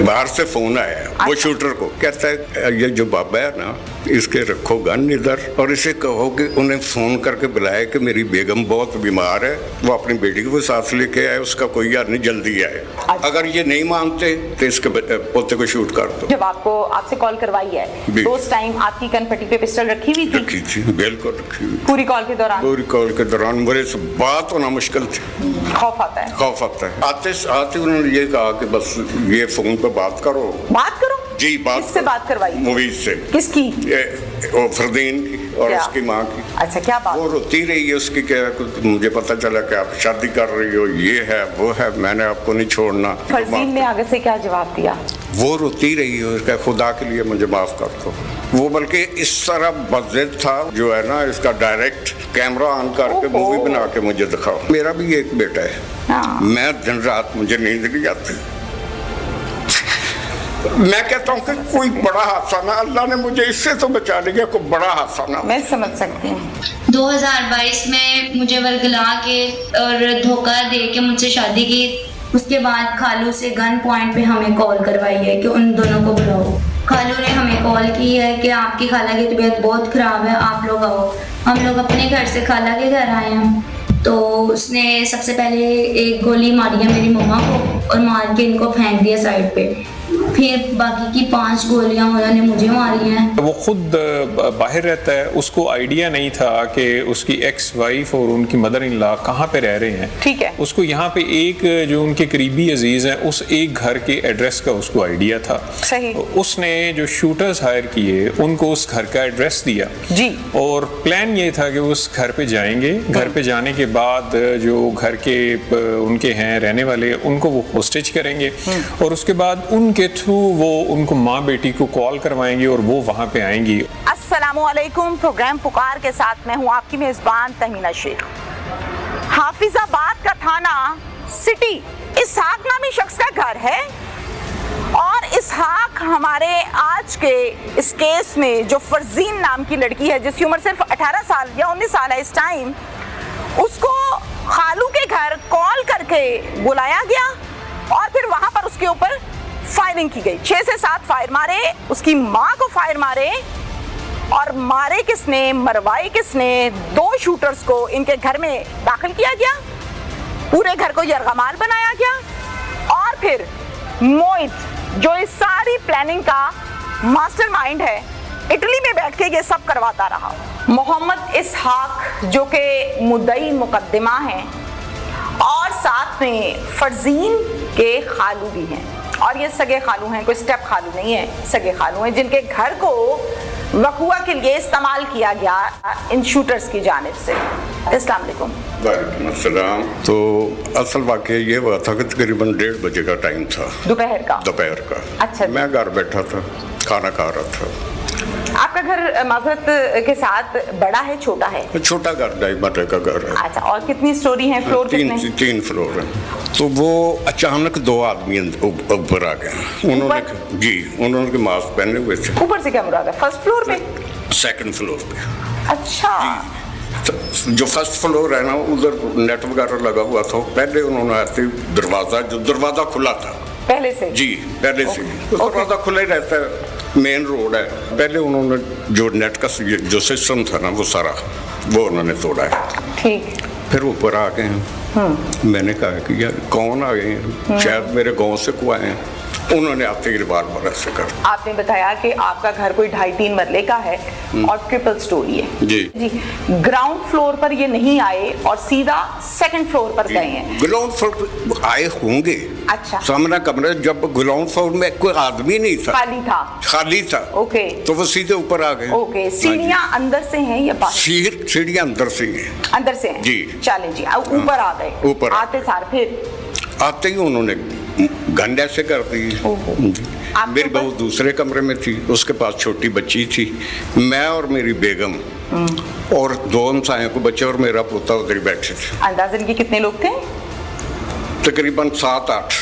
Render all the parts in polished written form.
बाहर से फोन आया वो शूटर को, कहता है ये जो बाबा है ना इसके रखो गन इधर और इसे कहो कि उन्हें फोन करके बुलाए कि मेरी बेगम बहुत बीमार है, वो अपनी बेटी को साथ लेके आए, उसका कोई यार नहीं जल्दी आए। अगर ये नहीं मानते तो इसके पोते को शूट कर दो। जब आपसे कॉल करवाई है तो उस टाइम आपकी कनपट्टी पे पिस्टल रखी हुई थी? रखी थी, बिल्कुल रखी हुई। पूरी कॉल के दौरान? पूरी कॉल के दौरान मेरे से बात होना मुश्किल थी। खौफ आता है? खौफ आता है। आते उन्होंने ये कहा कि बस ये फोन पे बात करो। बात करो? जी बात। किससे बात करवाई? मूवीज से। किसकी? वो फरदीन की और उसकी माँ की। अच्छा, क्या बात? वो रोती रही है उसकी, क्या मुझे पता चला कि आप शादी कर रही हो, ये है वो है, मैंने आपको नहीं छोड़ना। फरदीन ने आगे से क्या जवाब दिया? वो रोती रही है, उसका खुदा के लिए मुझे माफ कर दो। वो बल्कि इस तरह बज़िद था जो है ना, इसका डायरेक्ट कैमरा ऑन करके मूवी बना के मुझे दिखाओ। मेरा भी एक बेटा है, मैं दिन रात मुझे नींद नहीं आती। मैं कहता हूँ कि कोई बड़ा हादसा ना, अल्लाह ने मुझे इससे तो बचा लिया, कोई बड़ा हादसा ना। मैं समझ सकती हूँ। 2022 में मुझे वर्गला के और धोखा दे के मुझसे शादी की। उसके बाद खालू से गन पॉइंट पे हमें कॉल करवाई है कि उन दोनों को बुलाओ। खालू ने हमें कॉल की है कि आपकी खाला की तबीयत बहुत ख़राब है, आप लोग आओ। हम लोग अपने घर से खाला के घर आए हैं तो उसने सबसे पहले एक गोली मारी है मेरी मम्मा को और मार के इनको फेंक दिया साइड पे। फिर बाकी की 5 गोलियां उन्होंने मुझे मारी हैं। वो खुद बाहर रहता है, उसको आइडिया नहीं था कि उसकी एक्स वाइफ और उनकी मदर इन लॉ कहाँ पे रह रहे हैं। ठीक है। उसको यहाँ पे एक जो उनके करीबी अजीज हैं उस एक घर के एड्रेस का उसको आइडिया था। सही। उसने जो शूटर्स हायर किए उनको उस घर का एड्रेस दिया जी, और प्लान ये था कि उस घर पे जाएंगे। घर पे जाने के बाद जो घर के उनके हैं रहने वाले उनको वो होस्टेज करेंगे और उसके बाद उनके थ्रू वो उनको माँ बेटी को कॉल करवाएंगे और वो वहाँ पे आएंगी। अस्सलामुअलैकुम, प्रोग्राम पुकार के साथ मैं हूँ आपकी मेज़बान तहमीना शेख। हाफिजाबाद का थाना सिटी इसहाक नामी शख्स का घर है और इसहाक हमारे आज के इस केस में जो फरजीन नाम की लड़की है जिसकी उम्र सिर्फ 18 साल या 19 साल है इस टाइम, उसको खालू के घर कॉल करके बुलाया गया और फिर वहाँ पर उसके ऊपर फायरिंग की गई। 6 से 7 फायर मारे, उसकी माँ को फायर मारे और मारे किसने, मरवाए किसने? 2 शूटर्स को इनके घर में दाखिल किया गया, पूरे घर को यरगमाल बनाया गया और फिर मोहित जो इस सारी प्लानिंग का मास्टरमाइंड है इटली में बैठ के ये सब करवाता रहा। मोहम्मद इसहाक जो कि मुद्दई मुकद्दमा हैं और साथ में फरजीन के खालू भी हैं और ये सगे खालू हैं, कोई स्टेप खालू नहीं है, सगे खालू हैं जिनके घर को वकुआ के लिए इस्तेमाल किया गया इन शूटर्स की जानिब से। अस्सलाम वालेकुम। वालेकुम अस्सलाम। तो असल वाक़या ये हुआ था कि तकरीबन 1:30 बजे का टाइम था, दोपहर का। अच्छा। मैं घर बैठा था, खाना खा रहा था। आपका घर माजरत के साथ बड़ा है छोटा है? छोटा घर, 2.5 मरले का घर है। अच्छा, और कितनी स्टोरी है? फ्लोर कितने? 3 फ्लोर है। तो वो अचानक 2 आदमी ऊपर आ गए। उन्होंने मास्क पहने हुए थे। ऊपर से क्या मुराद है? फर्स्ट फ्लोर पे? सेकंड फ्लोर पे। अच्छा। जो फर्स्ट फ्लोर है ना उधर नेट वगैरह लगा हुआ था। पहले उन्होंने आते दरवाजा खुला था पहले से? जी पहले से। दरवाजा खुला ही रहता है, मेन रोड है। पहले उन्होंने जो नेट का जो सिस्टम था ना वो सारा वो उन्होंने तोड़ा है। ठीक। फिर ऊपर आ गए हैं। मैंने कहा कि यार कौन आ गए हैं, शायद मेरे गांव से को आए हैं। उन्होंने आते ही रिवाल्वर से कर। आपने बताया कि आपका घर कोई 2.5-3 मरले का है और ट्रिपल स्टोरी है। जी। ग्राउंड फ्लोर पर ये नहीं आए और सीधा सेकंड फ्लोर पर गए हैं? ग्राउंड फ्लोर पर आए होंगे। अच्छा। सामने कमरे, जब ग्राउंड फ्लोर में कोई आदमी नहीं था, खाली था। ओके। तो वो सीधे ऊपर आ गए। ओके। सीढ़ियाँ अंदर से हैं या बाहर? सीढ़ियाँ अंदर से हैं। अंदर से हैं? जी। चलें जी, ऊपर आ गए। ऊपर आते सार फिर आते ही उन्होंने गन ऐसे कर दी। मेरी बहू दूसरे कमरे में थी, उसके पास छोटी बच्ची थी। मैं और मेरी बेगम और 2 हमसायों को बच्चे और मेरा पोता उधर बैठे थे। अंदाज़न के कितने लोग थे? तकरीबन 7-8,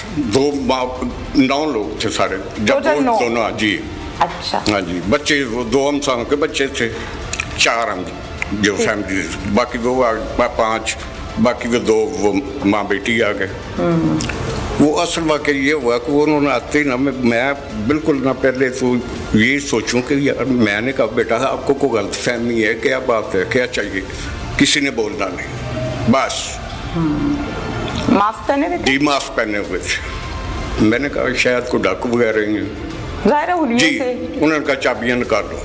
9 लोग थे सारे। दोनों। जी। अच्छा। हाँ जी। बच्चे वो 2 हमसायों के बच्चे थे, 4 हम जो फैमिली, बाकी 2 5, बाकी वो 2 वो माँ बेटी आ गए। वो असल वाक़या ये हुआ कि उन्होंने आते ही ना मैं बिल्कुल ना पहले तो ये सोचूं कि यार मैंने कहा बेटा आपको कोई गलतफहमी है, क्या बात है, क्या चाहिए, किसी ने बोलना नहीं, बस मास्क पहने हुए थे? जी मास्क पहने हुए थे। मैंने कहा शायद कोई डाकू वगैरह ही हैं। ज़ाहिर है हुलिये जी से। उन्होंने कहा चाबियाँ निकालो,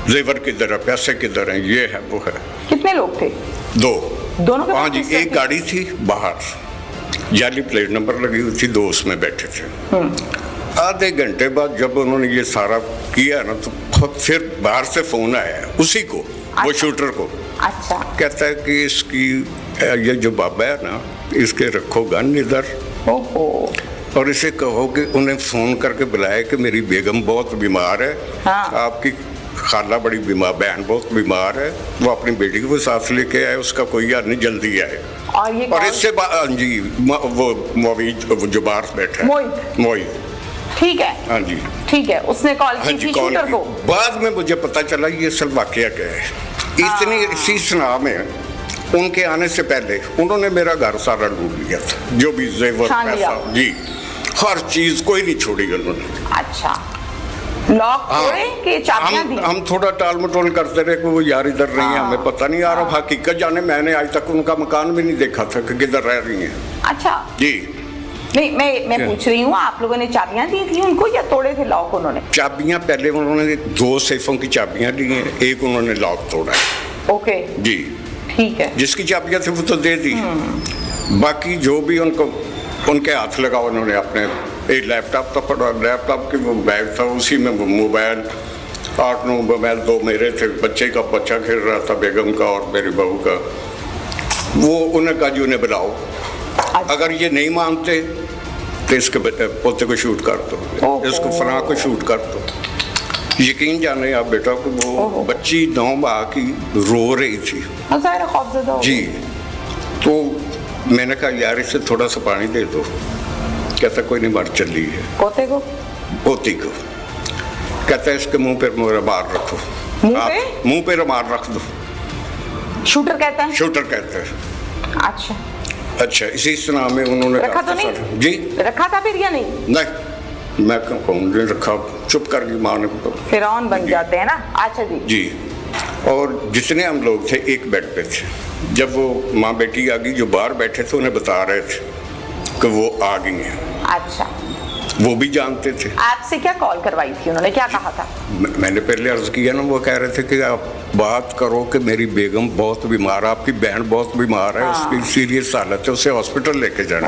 जेवर किधर है, पैसे किधर हैं, ये है वो है। कितने लोग थे? दोनों के हाँ पास जी, पिस्टल एक थे? गाड़ी थी बाहर, जाली प्लेट नंबर लगी हुई थी, 2 उसमें बैठे थे। आधे घंटे बाद जब उन्होंने ये सारा किया ना तो फिर बाहर से फोन आया उसी को, वो शूटर को। अच्छा। कहता है कि इसकी ये जो बाबा है ना, इसके रखो गन इधर ओहो। और इसे कहो कि उन्हें फोन करके बुलाया कि मेरी बेगम बहुत बीमार है, हाँ। आपकी खाला बड़ी बीमार, बहन बहुत बीमार है, वो अपनी बेटी को साथ लेके आए, उसका कोई यार नहीं, जल्दी आए। और ये और इससे जी वो वो जो बाहर बैठा है मोहित, ठीक है, हाँ जी ठीक है, उसने कॉल हाँ की जी थी कॉल शूटर की। को। बाद में मुझे पता चला ये असल वाकया क्या है। इतनी इसी सुना में उनके आने से पहले उन्होंने मेरा घर सारा लूट लिया था, जो भी जेवर छान लिया। पैसा जी हर चीज कोई नहीं छोड़ी उन्होंने। अच्छा, लॉक तोड़े कि चाबियां दी? हम थोड़ा टाल मटोल करते रहे कि वो यार इधर नहीं है, हमें पता नहीं, यार अब हकीकत जाने, मैंने आज तक उनका मकान भी नहीं देखा था कि किधर रह रही हैं। अच्छा जी नहीं, मैं पूछ रही हूँ आप लोगों ने चाबियां दी थी उनको या तोड़े थे लॉक उन्होंने? चाबियां पहले उन्होंने 2 सेफों की चाबियां ली हैं, एक उन्होंने लॉक तोड़ा है। ओके जी ठीक है। जिसकी चाबियां थी वो तो दे दी, बाकी जो भी उनको उनके हाथ लगा उन्होंने अपने, एक लैपटॉप तो पड़ा, लैपटॉप की वो बैग था, उसी में वो मोबाइल 8-9 मोबाइल, 2 मेरे थे, बच्चे का बच्चा खेल रहा था, बेगम का और मेरी बहू का। वो उन्हें कहा जी उन्हें बुलाओ, अगर ये नहीं मानते तो इसके पोते को शूट कर दो, इसको फलां को शूट कर दो। यकीन जाने आप बेटा को वो बच्ची 9 माह की रो रही थी जी। तो मैंने कहा यार इसे थोड़ा सा पानी दे दो, कहता कोई नहीं, मर चली है। पोते को? पोती को। कहता है इसके मुंह पे रुमाल रखो, मुंह पे रुमाल रख दो। शूटर कहता है? शूटर कहता है। अच्छा इसी सुना में उन्होंने रखा तो नहीं? जी रखा था फिर या नहीं? नहीं, मैं कहूँ नहीं रखा, चुप कर गई माँ ने। फिरौन बन जाते हैं ना। अच्छा जी। और जितने हम लोग थे एक बेड पे थे, जब वो माँ बेटी आ गई, जो बाहर बैठे थे उन्हें बता रहे थे कि वो आ गई हैं। अच्छा, वो भी जानते थे। आपसे क्या कॉल करवाई थी उन्होंने, क्या कहा था? मैंने पहले अर्ज किया ना, वो कह रहे थे कि आप बात करो कि मेरी बेगम बहुत बीमार है, आपकी बहन बहुत बीमार है, उसकी सीरियस हालत है, उसे हॉस्पिटल लेके जाना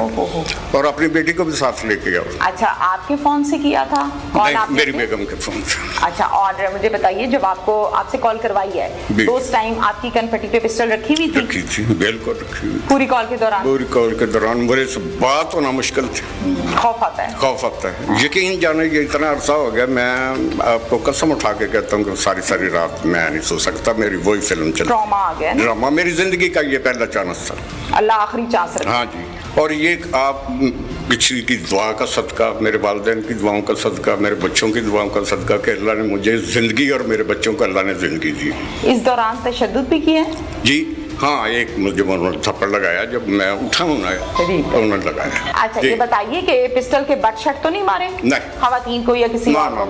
और अपनी बेटी को भी साथ लेके आओ। अच्छा, आपके फोन से किया था कॉल? मेरी बेगम के फोन से। अच्छा, और मुझे बताइए जब आपसे कॉल करवाई है तो उस टाइम आपकी कनपट्टी पे पिस्टल रखी हुई थी? रखी थी, बिल्कुल रखी हुई। पूरी कॉल के दौरान? पूरी कॉल के दौरान मेरे से बात होना मुश्किल थी। खौफ आता है? खौफ आता है। यकीन जाने ये इतना अरसा हो गया, मैं आपको कसम उठा के कहता हूँ कि सारी रात मैं नहीं सो सकता, मेरी वही फिल्म चल। ड्रामा आ गया ना? ड्रामा मेरी जिंदगी का ये पहला चांस था। अल्लाह आखिरी चांस रखे। हाँ जी। और ये आप किसी की दुआ का सदका, मेरे वालिदैन की दुआओं का सदका, मेरे बच्चों की दुआओं का सदका कि अल्लाह ने मुझे जिंदगी और मेरे बच्चों को अल्लाह ने जिंदगी दी। इस दौरान तशद्दुद भी किया है? जी हाँ, एक मुझे उन्होंने थप्पड़ लगाया जब मैं उठा हूँ ना, उन्होंने लगाया। अच्छा, ये बताइए कि पिस्टल के बट शट तो नहीं मारे? नहीं। खवातीन को या किसी और को?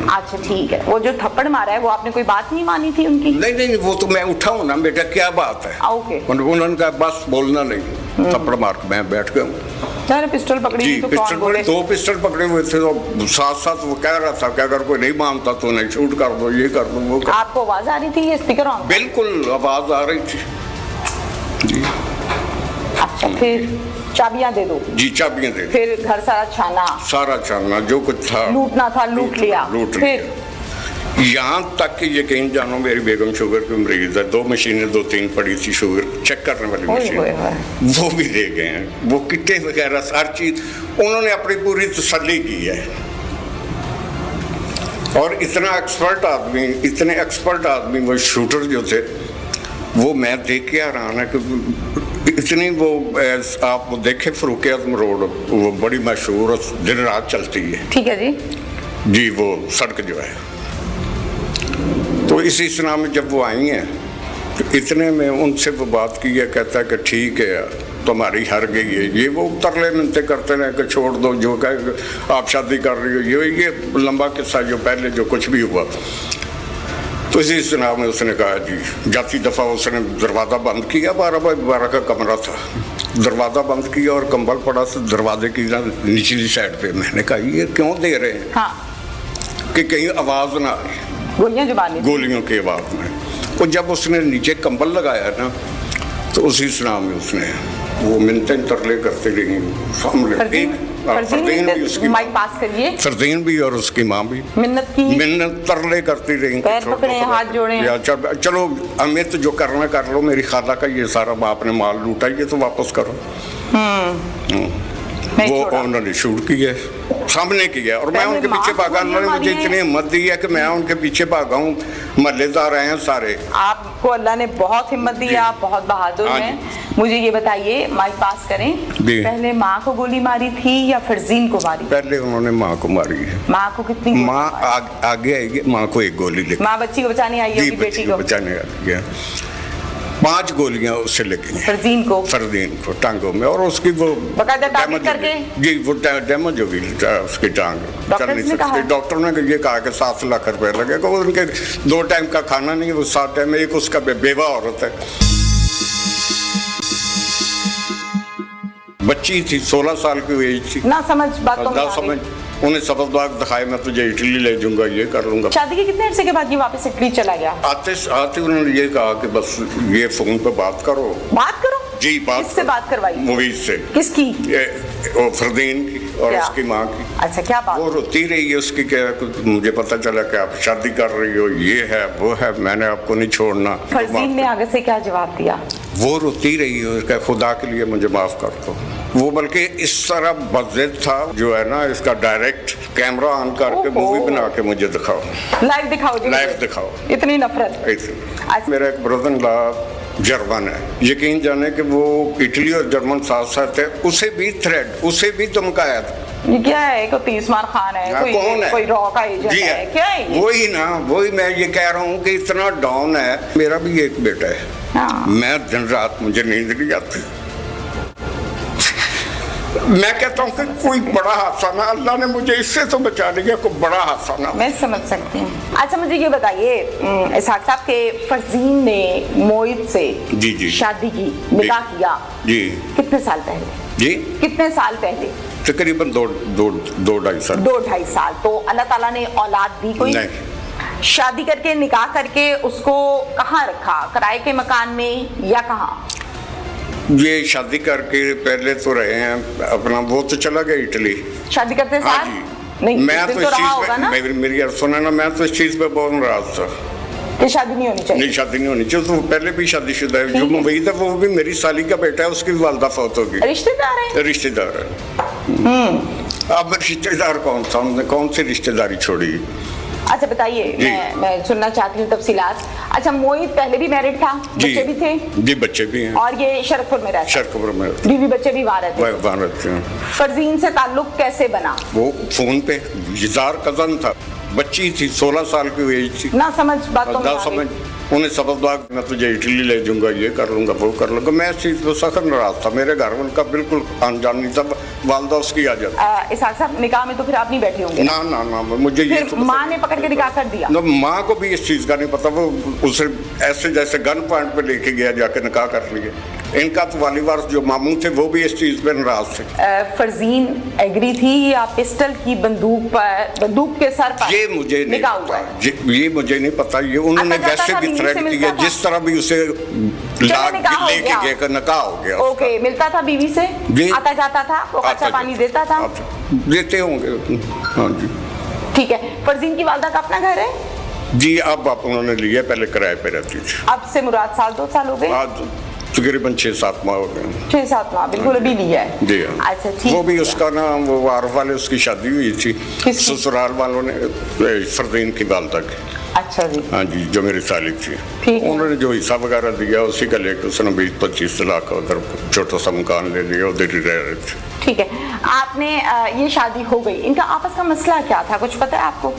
अच्छा ठीक है। वो जो थप्पड़ मारा है वो आपने कोई बात नहीं मानी थी उनकी? नहीं, वो तो मैं उठा हूँ ना बेटा, क्या बात है। ओके। उन्होंने कहा बस बोलना नहीं, थप्पड़ मार के मैं बैठ गया। पिस्टल पकड़ी तो कौन बोले? 2 पिस्टल पकड़े हुए थे, तो साथ वो कह रहा था कि अगर कोई नहीं मानता तो नहीं, शूट कर दो, ये कर दो, वो कर। आपको आवाज आ रही थी ये स्पीकर ऑन? बिल्कुल आवाज आ रही थी जी। अच्छा, फिर चाबियां दे दो? जी चाबियां दे दो। फिर घर सारा छाना, जो कुछ था लूटना था लूट लिया। फिर यहाँ तक कि यकीन जानो मेरी बेगम शुगर की मरीज है, 2 मशीनें 2-3 पड़ी थी शुगर चेक करने वाली मशीन, वो भी दे गए हैं। वो किट्टे वगैरह हर चीज उन्होंने अपनी पूरी तसल्ली की है। और इतने एक्सपर्ट आदमी वो शूटर जो थे, वो मैं देख के आ रहा ना कि इतनी वो आप वो देखे फरूक आजम रोड, वो बड़ी मशहूर दिन रात चलती है। ठीक है जी, वो सड़क जो है। तो इसी सुना में जब वो आई हैं तो इतने में उनसे वो बात की है, कहता है कि ठीक है तुम्हारी हार गई है, ये वो तरले मिलते करते रहे कि छोड़ दो, जो कहे आप शादी कर रही हो, ये लंबा किस्सा जो पहले जो कुछ भी हुआ। तो इसी जनाब में उसने कहा जी, जाती दफ़ा उसने दरवाज़ा बंद किया, 12 बाई 12 का कमरा था, दरवाज़ा बंद किया और कंबल पड़ा था दरवाजे की निचली साइड पे। मैंने कहा ये क्यों दे रहे हैं? हाँ। कि कहीं आवाज़ ना आए, गोलियां जो मारनी थी। गोलियों की आवाज़ में। तो जब उसने नीचे कंबल लगाया ना, तो उसी सुनाम में उसने वो मिन्नतें तरले करती रही सामने। फरदीन भी उसकी माइक पास करिए। फरदीन भी और उसकी माँ भी मिन्नत की, मिन्नत तरले करती रही, पैर पकड़े, हाथ जोड़े। चलो अमित जो करना कर लो, मेरी खाला का ये सारा बाप ने माल लूटा, ये तो वापस करो। वो उन्होंने शूट किया, सामने किया, और मैं उनके पीछे भागा। उन्होंने मुझे इतनी हिम्मत दी है कि मैं उनके पीछे भागा हूँ। महल्लेदार आए हैं सारे। आपको अल्लाह ने बहुत हिम्मत दी, आप बहुत बहादुर हैं। मुझे ये बताइए, माइक पास करें, पहले माँ को गोली मारी थी या फरजीन को मारी? पहले उन्होंने माँ को मारी है। माँ को कितनी? माँ आगे आएगी, माँ को एक गोली लगी। माँ बच्ची को बचाने आई होगी, बेटी को बचाने आई है। 5 गोलियां उससे लगी फरदीन को टांगों में, और उसकी वो डैमेज करके जी वो डैमेज हो गई उसकी टांग, चल नहीं सकती। डॉक्टर ने ये कहा कि 7 लाख रुपए लगेगा। उनके 2 टाइम का खाना नहीं, वो 7 टाइम में। एक उसका बेवा औरत है, बच्ची थी, 16 साल की एज थी, ना समझ बातों में समझ। उन्हें सबक दिखाए, मैं तुझे इटली ले जाऊंगा, ये कर लूंगा। शादी के कितने अरसे के बाद ये वापस इटली चला गया? आते उन्होंने ये कहा कि बस ये फोन पे बात करो जी। किससे बात करवाई? मूवीज से। किसकी? वो फरदीन की और उसकी माँ की। अच्छा, क्या बात? वो रोती रही है उसकी, क्या मुझे पता चला कि आप शादी कर रही हो, ये है वो है, मैंने आपको नहीं छोड़ना। फरदीन ने आगे से क्या जवाब दिया? वो रोती रही है, उसका खुदा के लिए मुझे माफ कर दो। वो बल्कि इस तरह बज़िद था, जो है ना, इसका डायरेक्ट कैमरा ऑन करके मूवी बना के मुझे दिखाओ, लाइव दिखाओ जी, लाइव दिखाओ। इतनी नफरत। मेरा एक ब्रदर जर्मन है, यकीन जाने कि वो इटली और जर्मन साथ साथ है, उसे भी थ्रेड, उसे भी धमकाया था। ये क्या है? कोई तीसमार खान है? कौन है? कोई रॉ का एजेंट है? क्या है? वही ना, वही मैं ये कह रहा हूँ कि इतना डाउन है। मेरा भी एक बेटा है। मैं दिन रात मुझे नींद नहीं आती। मैं कहता हूँ कि कोई बड़ा हादसा ना, अल्लाह ने मुझे इससे तो बचा लिया, कोई बड़ा हादसा ना। मैं समझ सकती हूँ। अच्छा, मुझे ये बताइए, इसहाक साहब के फरजीन ने मोहित से जी शादी की, निकाह किया जी, कितने साल पहले? जी कितने साल पहले? तकरीबन 2-2.5 साल। 2-2.5 साल। तो अल्लाह ताला ने औलाद दी कोई? नहीं। शादी करके, निकाह करके उसको कहाँ रखा? किराए के मकान में या कहाँ? ये शादी करके पहले तो रहे हैं अपना, वो तो चला गया इटली शादी करते साथ। नहीं, मैं तो इस चीज पे, मेरी यार सुना ना, मैं तो इस चीज पे बहुत नाराज था कि शादी नहीं होनी चाहिए। नहीं, शादी नहीं होनी चाहिए। तो पहले भी शादीशुदा है, जो मुंबई था, वो भी मेरी साली का बेटा है, उसकी वालदा फौत होगी। रिश्तेदार है? रिश्तेदार है। अब रिश्तेदार कौन सा, उन्होंने कौन सी रिश्तेदारी छोड़ी? अच्छा बताइए, मैं सुनना चाहती हूँ तफसीलात। अच्छा, मोहित पहले भी मैरिड था, बच्चे भी थे? जी, बच्चे भी हैं। और ये शरकपुर में रहता? शरकपुर में। बीवी बच्चे भी वहाँ रहते? वहाँ रहते हैं। फरजीन से ताल्लुक कैसे बना? वो फोन पे, जार कजन था, बच्ची थी, 16 साल की एज थी, ना समझ बातों में समझ। उन्हें सबक दुआ, मैं तुझे इटली ले जाऊंगा, ये कर लूंगा, वो कर लूंगा। मैं इस चीज को सख्त नाराज था। मेरे घर उनका बिल्कुल अनजान नहीं था, वालदा उसकी आ जाती। इसहाक साहब, निकाह में तो फिर आप नहीं बैठे होंगे? ना ना ना, मुझे ये फिर माँ ने पकड़ के निकाह कर दिया? माँ को भी इस चीज का नहीं पता, वो उसे ऐसे जैसे गन पॉइंट पे लेके गया, जाके निकाह कर लिए। इनका तो वाली वारस जो मामू थे, वो भी इस चीज पे नाराज थे। फरजीन एग्री थी या पिस्टल की बंदूक के सर पर? ये मुझे नहीं पता, ये मुझे नहीं पता। ये उन्होंने वैसे भी थ्रेट किया, जिस तरह भी उसे लेके गए, निकाह हो गया। ओके, मिलता था बीवी से, आता जाता था, वो कच्चा पानी देता था? देते होंगे, हाँ जी। ठीक है। फरजीन की वालदा का अपना घर है? जी, अब उन्होंने लिया, पहले किराए पे रहती थी। अब से मुराद 1-2 साल हो गए? आज तकरीबन 6-7 माह हो गए। 6-7 माह, बिल्कुल अभी लिया है जी। अच्छा, ठीक। वो भी उसका ना, वो वारफ वाले, उसकी शादी हुई थी ससुराल वालों ने, फरदीन की वालदा की। अच्छा जी। हाँ जी, जो मेरी साली थी, उन्होंने जो हिस्सा वगैरह दिया, उसी का लेकर उसने 20-25 लाख उधर छोटा सा मकान ले लिया, उधर ही रह रहे थे। ठीक है। आपने ये शादी हो गई, इनका आपस का मसला क्या था, कुछ पता है आपको?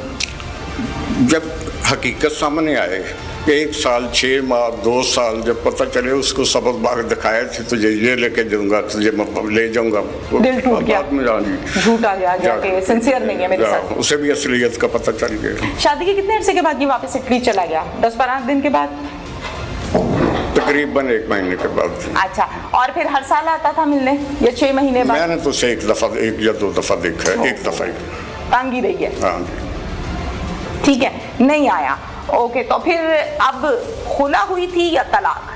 जब हकीकत सामने आए 1 साल 6 माह 2 साल जब पता चले उसको सबक बाग दिखाए थे, तुझे ये लेके जाऊंगा, तुझे ले जाऊंगा, दिल टूट गया, बाद में जानी झूठ आ गया जाके, सिंसियर नहीं है मेरे साथ। उसे भी असलियत का पता चल गया। शादी के कितने अरसे के बाद ये वापस इटली चला गया? 10-12 दिन के बाद? तकरीबन 1 महीने के बाद। अच्छा, और फिर हर साल आता था मिलने या 6 महीने बाद? मैंने तो उसे 1 या 2 दफा देखा है, 1 दफा ही। तंग ही रही है। हाँ, ठीक है, नहीं आया। ओके, तो फिर अब खुला हुई थी या तलाक?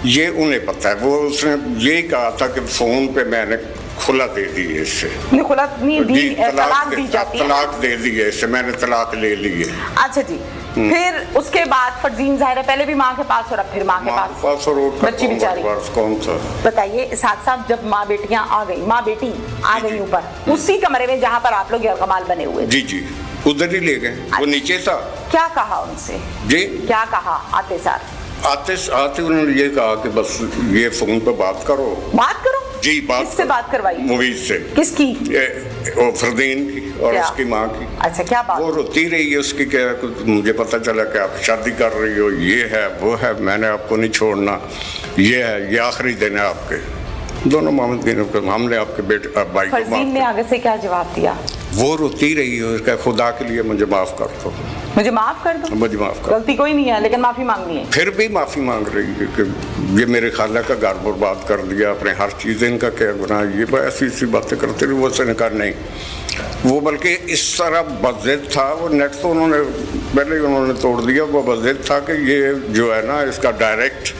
ये उन्हें पता है। वो उसने यही कहा था कि फोन पे मैंने खुला दे दी है इससे। नहीं, खुला नहीं दी, जी, तलाक दी जाती है। तलाक दे दी है इससे, मैंने तलाक ले ली है। अच्छा जी, फिर उसके बाद फरजीन ज़ाहिर है पहले भी माँ के पास और अब फिर माँ के पास और बच्ची बेचारी। कौन सा बताइए, इस हादसा जब माँ बेटियां आ गई, माँ बेटी आ गई ऊपर उसी कमरे में जहाँ पर आप लोग यरगमाल बने हुए थे। जी जी, उधर ही ले गए। वो नीचे था। क्या कहा उनसे? जी, क्या कहा? आते सार आते उन्होंने ये कहा कि बस ये फोन पे बात करो। बात करो? जी, बात। किससे बात करवाई? मूवीज से। किसकी? वो फरदीन की और क्या? उसकी माँ की। अच्छा, क्या बात? वो रोती रही है उसकी, क्या मुझे पता चला कि आप शादी कर रही हो, ये है वो है, मैंने आपको नहीं छोड़ना, ये है, ये आखिरी दिन है आपके। दोनों हमने आपके बेटे भाई को फरजीन ने आगे से क्या जवाब दिया? वो रोती रही है, उसका खुदा के लिए मुझे माफ कर दो, मुझे माफ कर दो। मुझे माफ कर। गलती कोई नहीं है लेकिन माफी मांगनी है। फिर भी माफी मांग रही है कि ये मेरे खाला का घर बर्बाद कर दिया, अपने हर चीज़, इनका क्या गुनाह, ये ऐसी ऐसी बातें करते रहे। वो उसने कहा नहीं, वो बल्कि इस तरह बज़िद था। वो नेट तो उन्होंने पहले ही उन्होंने तोड़ दिया। वो बज़िद था कि ये जो है ना, इसका डायरेक्ट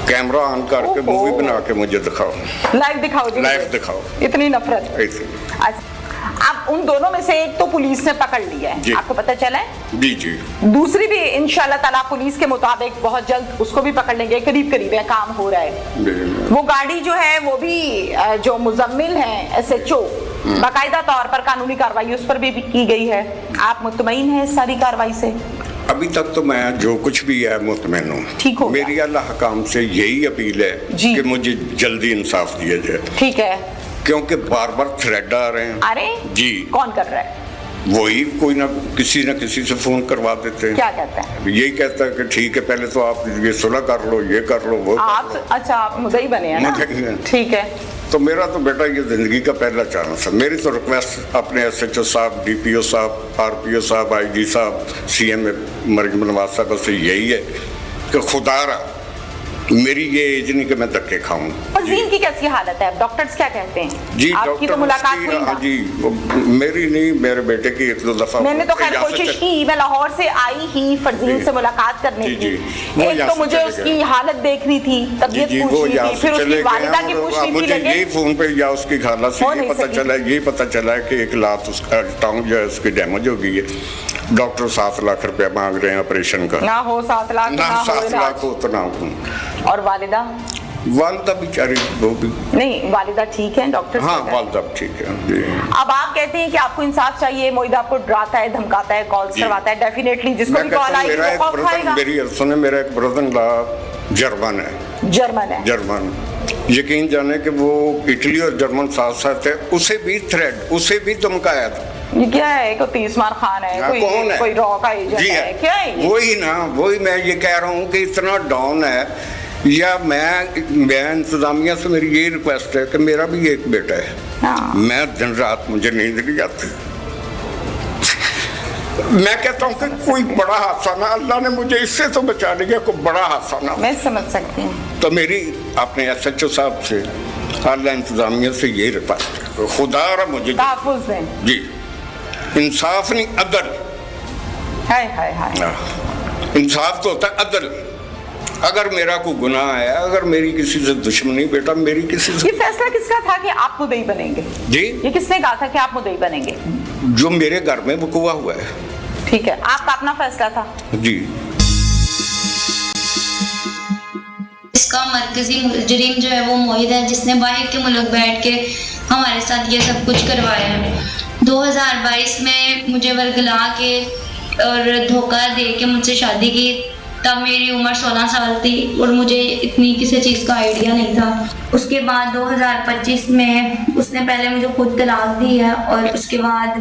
कैमरा ऑन करके मूवी बना के मुझे दिखाओ, लाइव दिखाओ जी, लाइव दिखाओ। इतनी नफरत। अच्छा, अब उन दोनों में से एक तो पुलिस ने पकड़ लिया है, आपको पता चला है? जी जी। दूसरी भी इंशाल्लाह ताला पुलिस के मुताबिक बहुत जल्द उसको भी पकड़ लेंगे, करीब करीब है, काम हो रहा है। वो गाड़ी जो है वो भी जो मुजम्मिल है SHO, बाकायदा तौर पर कानूनी कार्रवाई उस पर भी की गई है। आप मुतमईन हैं इस सारी कार्रवाई से? अभी तक तो मैं जो कुछ भी है मुतमईन हूँ। ठीक हो गया। मेरी अल्लाह काम से यही अपील है कि मुझे जल्दी इंसाफ दिया जाए। ठीक है, क्योंकि बार बार थ्रेड आ रहे हैं। अरे जी, कौन कर रहा है? वही कोई ना किसी से फोन करवा देते हैं। क्या कहता है? यही कहता है कि ठीक है, पहले तो आप ये सुलह कर लो, ये कर लो, वो आप कर लो। अच्छा, आप मुद्दई बने हैं ना? ठीक है। तो मेरा तो बेटा ये जिंदगी का पहला चांस है। मेरी तो रिक्वेस्ट अपने SHO साहब, DPO साहब, RPO साहब, IG साहब, CM मरियम नवाज साहब से यही है कि खुदारा मेरी ये एज नहीं कि मैं धक्के खाऊं। फरजीन की कैसी हालत है? डॉक्टर्स क्या कहते हैं? जी, आपकी तो मुलाकात हुई ना? जी, मेरी नहीं, मेरे बेटे की 1-2 दफा मैंने तो खैर कोशिश की, मैं लाहौर से आई ही फरजीन से मुलाकात करने की। एक तो मुझे उसकी हालत देखनी थी, तबीयत पूछनी थी, फिर उसकी वालिदा की पूछनी थी। मुझे यही फोन पे या उसकी खाला से यही पता चला है कि 1 लाख उसका टांग जो है उसकी डैमेज हो गई है। डॉक्टर 7 लाख रुपया मांग रहे हैं ऑपरेशन का। ना हो 7 लाख, ना 7 लाख उतना। और वालिदा बेचारी वो भी नहीं, वालिदा ठीक है? डॉक्टर? हाँ, वालिदा ठीक है जी। अब आप कहते हैं कि आपको इंसाफ चाहिए, मोहिद आपको डराता है, धमकाता है, कॉल्स करवाता है। डेफिनेटली जिसको भी कॉल आई वो कॉल खाएगा। मेरा एक ब्रदर जर्मन है। जर्मन यकीन जाने कि वो इटली और जर्मन साथ साथ है। उसे भी थ्रेड, उसे भी धमकाया था। ये क्या है? कोई तीसमार खान है? कौन है? कोई रॉ का एजेंट है? क्या है? वही ना, वही मैं ये कह रहा हूँ कि इतना डाउन है। या मैं इंतजामिया से मेरी ये रिक्वेस्ट है कि मेरा भी एक बेटा है। मैं दिन रात मुझे नींद नहीं आती। मैं कहता हूँ कि कोई बड़ा हादसा ना, अल्लाह ने मुझे इससे तो बचा लिया, कोई बड़ा हादसा ना। मैं समझ सकती हूँ। तो मेरी अपने SHO साहब से, अल्लाह इंतजामिया से यही रिक्वेस्ट है, खुदा मुझे तहफ़्फ़ुज़ दें। जी, इंसाफ नहीं, अदल। इंसाफ तो होता है अदल। अगर मेरा कोई गुनाह है, अगर मेरी किसी से दुश्मनी, बेटा मेरी किसी से। ये फैसला किसका था कि आप मुद्दई बनेंगे? जी, ये किसने कहा था कि आप मुद्दई बनेंगे? जो मेरे घर में वक़ूआ हुआ है। ठीक है, आपका अपना फैसला था? जी। इसका मरकजी मुजरिम जो है वो मोहिद है, जिसने बाहर के मुल्क बैठ के हमारे साथ ये सब कुछ करवाया है। 2022 में मुझे वर्गला के और धोखा दे के मुझसे शादी की। तब मेरी उम्र 16 साल थी और मुझे इतनी किसी चीज़ का आइडिया नहीं था। उसके बाद 2025 में उसने पहले मुझे खुद तलाक दी है और उसके बाद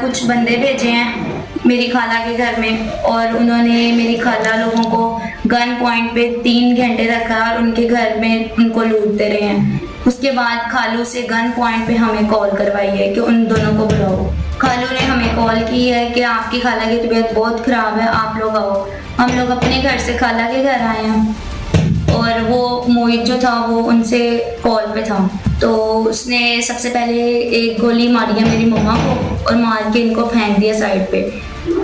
कुछ बंदे भेजे हैं میری خالہ کے گھر میں، اور انہوں نے میری خالہ لوگوں کو گن پوائنٹ پہ 3 گھنٹے رکھا اور ان کے گھر میں ان کو لوٹتے رہے ہیں۔ اس کے بعد خالو سے گن پوائنٹ پہ ہمیں کال کروائی ہے کہ ان دونوں کو بلاؤ۔ خالو نے ہمیں کال کی ہے کہ آپ کی خالہ کی طبیعت بہت خراب ہے، آپ لوگ آؤ۔ ہم لوگ اپنے گھر سے خالہ کے گھر آئے ہیں، اور وہ موہت جو تھا وہ ان سے کال پہ تھا، تو اس نے سب سے پہلے ایک گولی ماری ہے میری مما کو اور مار کے ان کو پھینک دیا سائڈ پہ،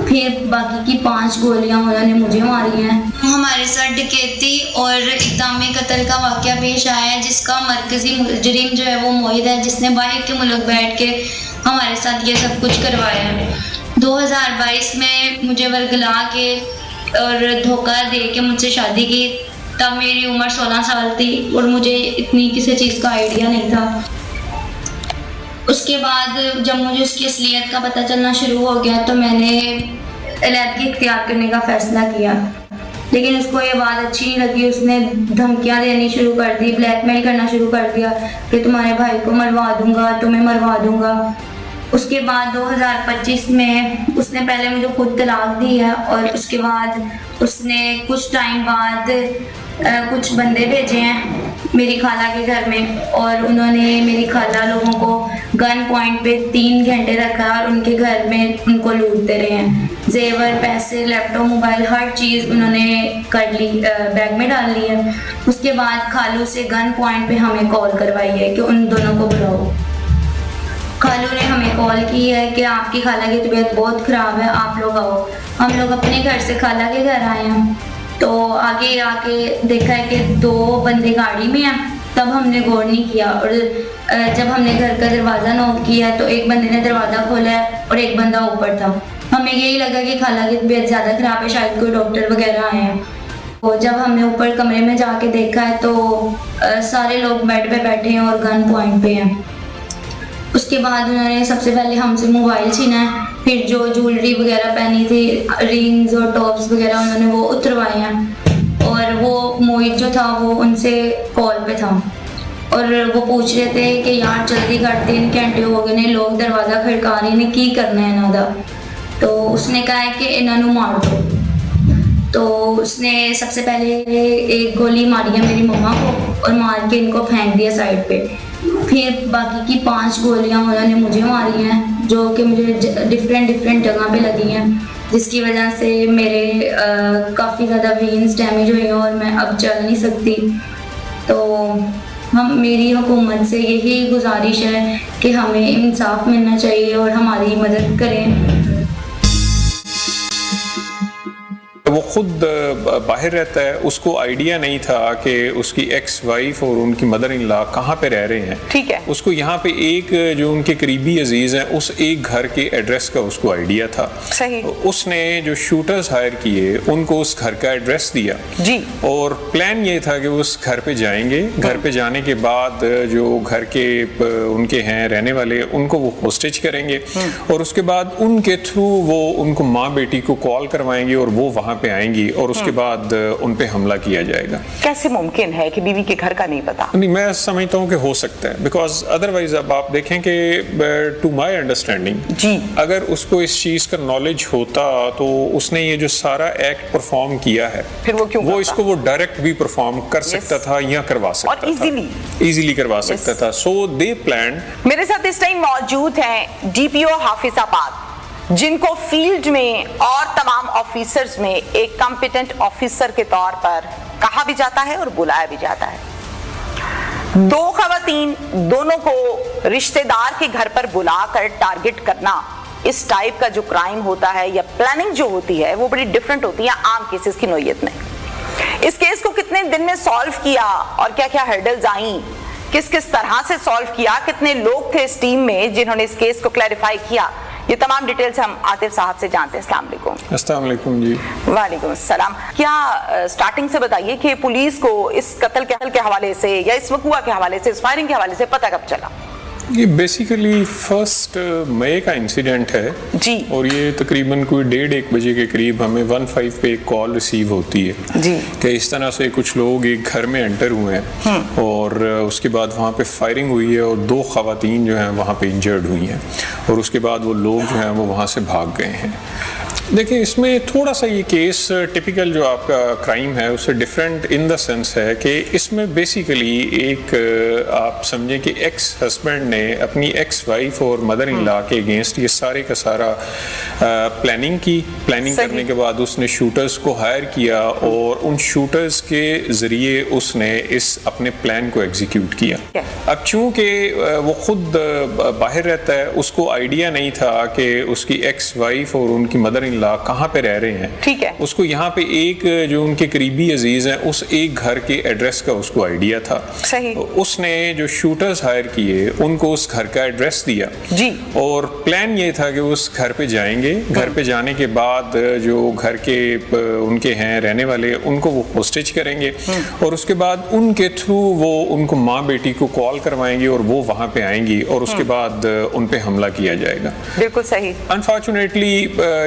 پھر باقی کی 5 گولیاں انہوں نے مجھے ماری ہیں۔ ہمارے ساتھ ڈکیتی اور اقدام قتل کا واقعہ پیش آیا ہے، جس کا مرکزی مجرم جو ہے وہ موہت ہے، جس نے باہر کے ملک بیٹھ کے ہمارے ساتھ یہ سب کچھ کروایا ہے۔ 2022 میں مجھے ورگلا کے اور دھوکہ دے کے مجھ سے شادی کی، تب میری عمر 16 سال تھی اور مجھے اتنی کسی چیز کا آئیڈیا نہیں تھا۔ اس کے بعد جب مجھے اس کی اصلیت کا پتہ چلنا شروع ہو گیا تو میں نے علیحدگی اختیار کرنے کا فیصلہ کیا، لیکن اس کو یہ بات اچھی نہیں لگی۔ اس نے دھمکیاں دینی شروع کر دی، بلیک میل کرنا شروع کر دیا کہ تمہارے بھائی کو مروا دوں گا، تمہیں مروا دوں گا۔ اس کے بعد 2025 میں اس نے پہلے مجھے خود طلاق دی ہے، اور اس کے بعد اس نے کچھ ٹائم بعد کچھ بندے بھیجے ہیں میری خالہ کے گھر میں، اور انہوں نے میری خالہ لوگوں کو گن پوائنٹ پہ 3 گھنٹے رکھا اور ان کے گھر میں ان کو لوٹتے رہے ہیں۔ زیور، پیسے، لیپ ٹاپ، موبائل، ہر چیز انہوں نے کر لی، بیگ میں ڈال لی ہے۔ اس کے بعد خالو سے گن پوائنٹ پہ ہمیں کال کروائی ہے کہ ان دونوں کو بلاؤ۔ خالو نے ہمیں کال کی ہے کہ آپ کی خالہ کی طبیعت بہت خراب ہے، آپ لوگ آؤ۔ ہم لوگ اپنے گھر سے خالہ کے گھر آئے ہیں، تو آگے آ کے دیکھا ہے کہ 2 بندے گاڑی میں ہیں، تب ہم نے غور نہیں کیا، اور جب ہم نے گھر کا دروازہ نوک کیا تو ایک بندے نے دروازہ کھولا ہے اور ایک بندہ اوپر تھا۔ ہمیں یہی لگا کہ خالہ کی طبیعت زیادہ خراب ہے، شاید کوئی ڈاکٹر وغیرہ آئے ہیں۔ اور جب ہم نے اوپر کمرے میں جا کے دیکھا ہے تو سارے لوگ بیڈ پہ بیٹھے ہیں اور گن پوائنٹ پہ ہیں۔ اس کے بعد انہوں نے سب سے پہلے ہم سے موبائل چھینا ہے، پھر جو جولری وغیرہ پہنی تھی، رنگز اور ٹاپس وغیرہ، انہوں نے وہ اتروائے ہیں، اور وہ موہت جو تھا وہ ان سے کال پہ تھا، اور وہ پوچھ رہے تھے کہ یار جلدی کر 3 گھنٹے ہو گئے نے، لوگ دروازہ کھڑکا رہے نے، کی کرنا ہے انہوں دا۔ تو اس نے کہا ہے کہ انہوں نے مار دو، تو اس نے سب سے پہلے ایک گولی ماری ہے میری مما کو اور مار کے ان کو پھینک دیا سائڈ پہ، پھر باقی کی 5 گولیاں انہوں نے مجھے ماری ہیں، جو کہ مجھے ڈفرینٹ جگہ پہ لگی ہیں، جس کی وجہ سے میرے کافی زیادہ وینز ڈیمیج ہوئی ہیں اور میں اب چل نہیں سکتی۔ تو میری حکومت سے یہی گزارش ہے کہ ہمیں انصاف ملنا چاہیے اور ہماری مدد کریں۔ وہ خود باہر رہتا ہے، اس کو آئیڈیا نہیں تھا کہ اس کی ایکس وائف اور ان کی مدر ان لا کہاں پہ رہ رہے ہیں۔ ٹھیک ہے، اس کو یہاں پہ ایک جو ان کے قریبی عزیز ہیں اس ایک گھر کے ایڈریس کا اس کو آئیڈیا تھا۔ صحیح۔ اس نے جو شوٹرز ہائر کیے ان کو اس گھر کا ایڈریس دیا جی، اور پلان یہ تھا کہ وہ اس گھر پہ جائیں گے، گھر پہ جانے کے بعد جو گھر کے ان کے ہیں رہنے والے ان کو وہ ہوسٹیج کریں گے، اور اس کے بعد ان کے تھرو وہ ان کو ماں بیٹی کو کال کروائیں گے اور وہ وہاں پہ آئیں گی، اور اس کے بعد ان پہ حملہ کیا جائے گا۔ کیسے ممکن ہے کہ بیوی کے گھر کا نہیں پتا؟ نہیں، میں سمجھتا ہوں کہ ہو سکتا ہے، بیکاز ادروائز اب آپ دیکھیں کہ ٹو مائی انڈرسٹینڈنگ جی، اگر اس کو اس چیز کا نالج ہوتا تو اس نے یہ جو سارا ایکٹ پرفارم کیا ہے پھر وہ کیوں وہ اس کو وہ ڈائریکٹ بھی پرفارم کر سکتا تھا یا کروا سکتا تھا، اور ایزیلی کروا سکتا تھا۔ سو دے پلان۔ میرے ساتھ اس ٹائم موجود ہیں ڈی پی او حافظ آباد، جن کو فیلڈ میں اور تمام آفیسرز میں ایک کمپیٹنٹ آفیسر کے طور پر کہا بھی جاتا ہے اور بلایا بھی جاتا ہے۔ 2 خواتین دونوں کو رشتہ دار کے گھر پر بلا کر ٹارگٹ کرنا، اس ٹائپ کا جو کرائم ہوتا ہے یا پلاننگ جو ہوتی ہے وہ بڑی ڈیفرنٹ ہوتی ہے عام کیسز کی نوعیت میں۔ اس کیس کو کتنے دن میں سالو کیا اور کیا کیا ہرڈلز آئیں، کس طرح سے سالو کیا، کتنے لوگ تھے اس ٹیم میں جنہوں نے اس کیس کو کلیریفائی کیا، یہ تمام ڈیٹیلز ہم عاطف صاحب سے جانتے ہیں۔ السلام علیکم۔ السلام علیکم جی۔ وعلیکم السلام۔ کیا سٹارٹنگ سے بتائیے کہ پولیس کو اس قتل کے حوالے سے یا اس وقوع کے حوالے سے، اس فائرنگ کے حوالے سے پتہ کب چلا؟ یہ بیسیکلی 1 مئی کا انسیڈنٹ ہے جی، اور یہ تقریباً کوئی 1:30 بجے کے قریب ہمیں 15 پہ ایک کال ریسیو ہوتی ہے جی کہ اس طرح سے کچھ لوگ ایک گھر میں انٹر ہوئے ہیں اور اس کے بعد وہاں پہ فائرنگ ہوئی ہے اور 2 خواتین جو ہیں وہاں پہ انجرڈ ہوئی ہیں، اور اس کے بعد وہ لوگ جو ہیں وہ وہاں سے بھاگ گئے ہیں۔ دیکھیں اس میں تھوڑا سا یہ کیس ٹپیکل جو آپ کا کرائم ہے اس سے ڈفرینٹ ان دا سینس ہے کہ اس میں بیسیکلی ایک آپ سمجھیں کہ ایکس ہسبینڈ نے اپنی ایکس وائف اور مدر ان لا کے اگینسٹ یہ سارے کا سارا پلاننگ کی. پلاننگ کرنے کے بعد اس نے شوٹرز کو ہائر کیا اور ان شوٹرز کے ذریعے اس نے اس اپنے پلان کو ایگزیکیوٹ کیا. اب چونکہ وہ خود باہر رہتا ہے اس کو آئیڈیا نہیں تھا کہ اس کی ایکس وائف اور ان کی مدر ان لا کہاں پہ رہ رہے ہیں. ٹھیک ہے. اس کو یہاں پہ ایک جو ان کے قریبی عزیز ہیں اس ایک گھر کے ایڈریس کا اس کو آئیڈیا تھا. صحیح. اس نے جو شوٹرز ہائر کیے ان کو اس گھر کا ایڈریس دیا جی اور پلان یہ تھا کہ اس گھر پہ جائیں گے. گھر پہ جانے کے بعد جو گھر کے ان کے ہیں رہنے والے ان کو وہ ہوسٹیج کریں گے اور اس کے بعد ان کے تھرو وہ ان کو ماں بیٹی کو کال کروائیں گے اور وہ وہاں پہ آئیں گی اور اس کے بعد ان پہ حملہ کیا جائے گا. بالکل صحیح. انفارچونیٹلی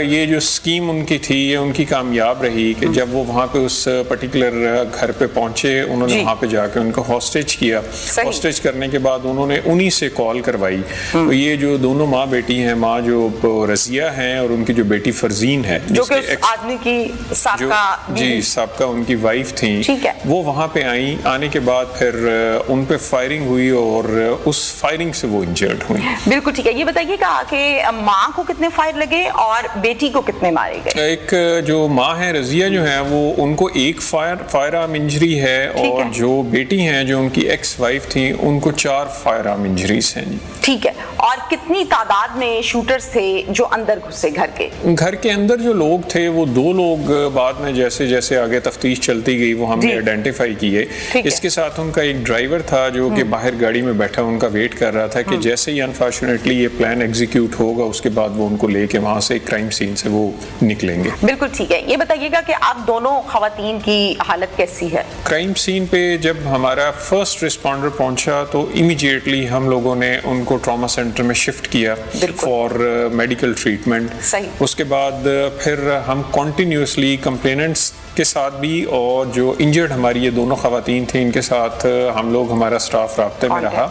یہ جو اسکیم ان کی تھی یہ ان کی کامیاب رہی کہ جب وہ وہاں پہ اس پرٹیکولر گھر پہ پہنچے انہوں نے وہاں پہ جا کے ان کو ہاسٹیج کیا. ہاسٹیج کرنے کے بعد انہوں نے انہی سے کال کروائی. تو یہ جو دونوں ماں بیٹی ہیں, ماں جو رضیہ ہیں اور ان کی جو بیٹی فرزین ہے جو کہ اس آدمی کی سابقہ ان کی وائف تھیں, وہ وہاں پہ آئیں. آنے کے بعد پھر ان پہ فائرنگ ہوئی اور اس فائرنگ سے وہ انجرڈ ہوئی. بالکل ٹھیک ہے. یہ بتائیے گا کہ ماں کو کتنے فائر لگے اور بیٹی کو کتنے مارے گئے؟ ایک جو ماں ہے رضیہ جو ہے وہ ان کو ایک فائر آرم انجری ہے اور جو بیٹی ہیں جو ان کی ایکس وائف تھیں ان کو 4 فائر آرم انجریز ہیں. ٹھیک ہے. اور کتنی تعداد میں شوٹرز تھے جو اندر گھسے گھر کے؟ گھر کے اندر جو لوگ تھے وہ 2 لوگ بعد میں جیسے جیسے آگے تفتیش چلتی گئی وہ ہم نے آئیڈینٹیفائی کیے. اس کے ساتھ ان کا ایک ڈرائیور تھا جو کہ باہر گاڑی میں بیٹھا ان کا ویٹ کر رہا تھا کہ جیسے ہی انفارچونیٹلی یہ پلان ایگزیکیوٹ ہوگا اس کے بعد وہ ان کو لے کے وہاں سے کرائم سین سے وہ نکلیں گے. بالکل ٹھیک ہے. یہ بتائیے گا کہ آپ دونوں خواتین کی حالت کیسی ہے؟ کرائم سین پہ جب ہمارا فرسٹ رسپونڈر پہنچا تو امیڈیٹلی ہم لوگوں نے ان کو ٹراما سینٹر میں شفٹ کیا فار میڈیکل ٹریٹمنٹ. اس کے بعد پھر ہم کنٹینیوسلی کمپلیننٹس کے ساتھ بھی اور جو انجرڈ ہماری یہ دونوں خواتین تھیں ان کے ساتھ ہم لوگ ہمارا سٹاف رابطے میں رہا.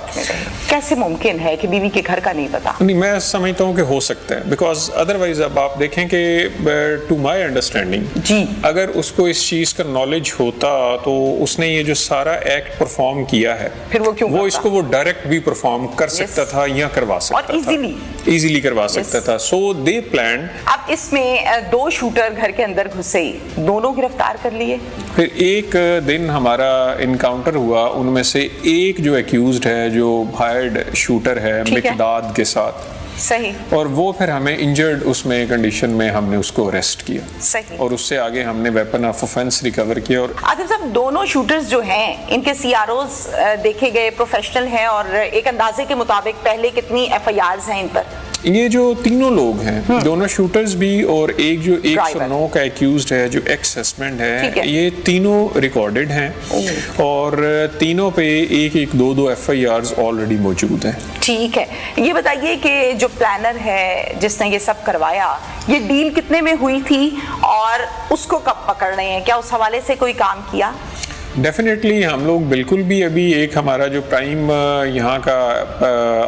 کیسے ممکن ہے کہ بیوی کے گھر کا نہیں پتا؟ نہیں, میں سمجھتا ہوں کہ ہو سکتا ہے بیکاز ادروائز اب آپ دیکھیں کہ ٹو مائی انڈرسٹینڈنگ اگر اس کو اس چیز کا نالج ہوتا تو اس نے یہ جو سارا ایکٹ پرفارم کیا ہے پھر وہ اس کو وہ ڈائریکٹ بھی پرفارم کر سکتا تھا یا کروا سکتا تھا, ایزیلی کروا سکتا تھا. سو دے پلانڈ. اب اس میں 2 شوٹر گھر کے اندر گھسے, دونوں گرفتار کر لیے. پھر ایک دن ہمارا انکاؤنٹر ہوا, ان میں سے ایک جو ایکیوزڈ ہے جو ہائرڈ شوٹر ہے مقداد کے ساتھ. صحیح. اور وہ پھر ہمیں انجرڈ اس میں کنڈیشن میں ہم نے اس کو اریسٹ کیا. صحیح. اور اس سے آگے ہم نے ویپن آف اوفینس ریکور کیا. اور عاطف صاحب دونوں شوٹرز جو ہیں ان کے سی آر اوز دیکھے گئے پروفیشنل ہیں اور ایک اندازے کے مطابق پہلے کتنی ایف آئی آرز ہیں ان پر؟ یہ جو تینوں لوگ ہیں دونوں شوٹرز بھی اور ایک جو 109 کا ایکیوزڈ ہے جو ایکس ہسبینڈ ہے, یہ تینوں ریکارڈڈ ہیں اور تینوں پہ 1-2 ایف آئی آرز آلریڈی موجود ہیں. ٹھیک ہے. یہ بتائیے کہ جو پلانر ہے جس نے یہ سب کروایا یہ ڈیل کتنے میں ہوئی تھی اور اس کو کب پکڑ رہے ہیں؟ کیا اس حوالے سے کوئی کام کیا؟ ڈیفینیٹلی ہم لوگ بالکل بھی ابھی ایک ہمارا جو پرائم یہاں کا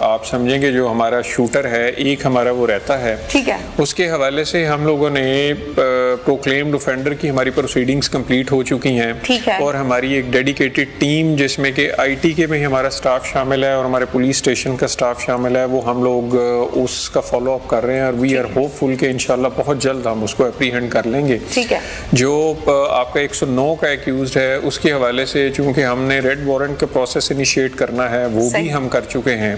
آپ سمجھیں کہ جو ہمارا شوٹر ہے ایک ہمارا وہ رہتا ہے, ٹھیک ہے, اس کے حوالے سے ہم لوگوں نے پروکلیمڈ اوفینڈر کی ہماری پروسیڈنگز کمپلیٹ ہو چکی ہیں. ٹھیک ہے. اور ہماری ایک ڈیڈیکیٹڈ ٹیم جس میں کہ آئی ٹی کے بھی ہمارا سٹاف شامل ہے اور ہمارے پولیس اسٹیشن کا سٹاف شامل ہے, وہ ہم لوگ اس کا فالو اپ کر رہے ہیں اور وی آر ہوپ فل کہ انشاءاللہ بہت جلد ہم اس کو اپریہینڈ کر لیں گے. ٹھیک ہے. جو آپ کا 109 کا ایکیوزڈ ہے اس کے حوالے سے چونکہ ہم نے ریڈ وارنٹ کا پروسیس انیشیٹ کرنا ہے وہ بھی ہم کر چکے ہیں.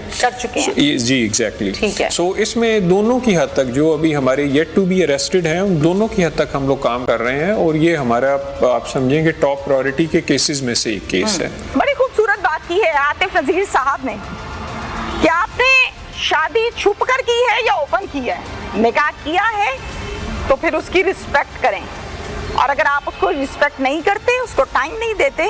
جی ایگزیکٹلی. سو اس میں دونوں کی حد تک جو ابھی ہمارے یٹ ٹو بی اریسٹڈ ہیں ان دونوں کی حد تک ہم لوگ کام کر رہے ہیں اور یہ ہمارا آپ سمجھیں کہ ٹاپ پرائورٹی کے کیسز میں سے ایک کیس ہے. بڑی خوبصورت بات کی ہے عاطف نذیر صاحب نے کہ آپ نے شادی چھپ کر کی ہے یا اوپن کی ہے. نکاح کیا ہے تو پھر اس کی رسپیکٹ کریں اور اگر آپ اس کو رسپیکٹ نہیں کرتے, اس کو ٹائم نہیں دیتے,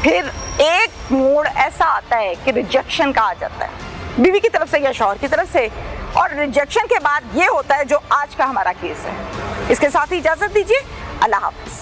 پھر ایک موڈ ایسا آتا ہے کہ ریجیکشن کا آ جاتا ہے بیوی کی طرف سے یا شوہر کی طرف سے, اور ریجیکشن کے بعد یہ ہوتا ہے جو آج کا ہمارا کیس ہے. اس کے ساتھ ہی اجازت دیجیے. اللہ حافظ.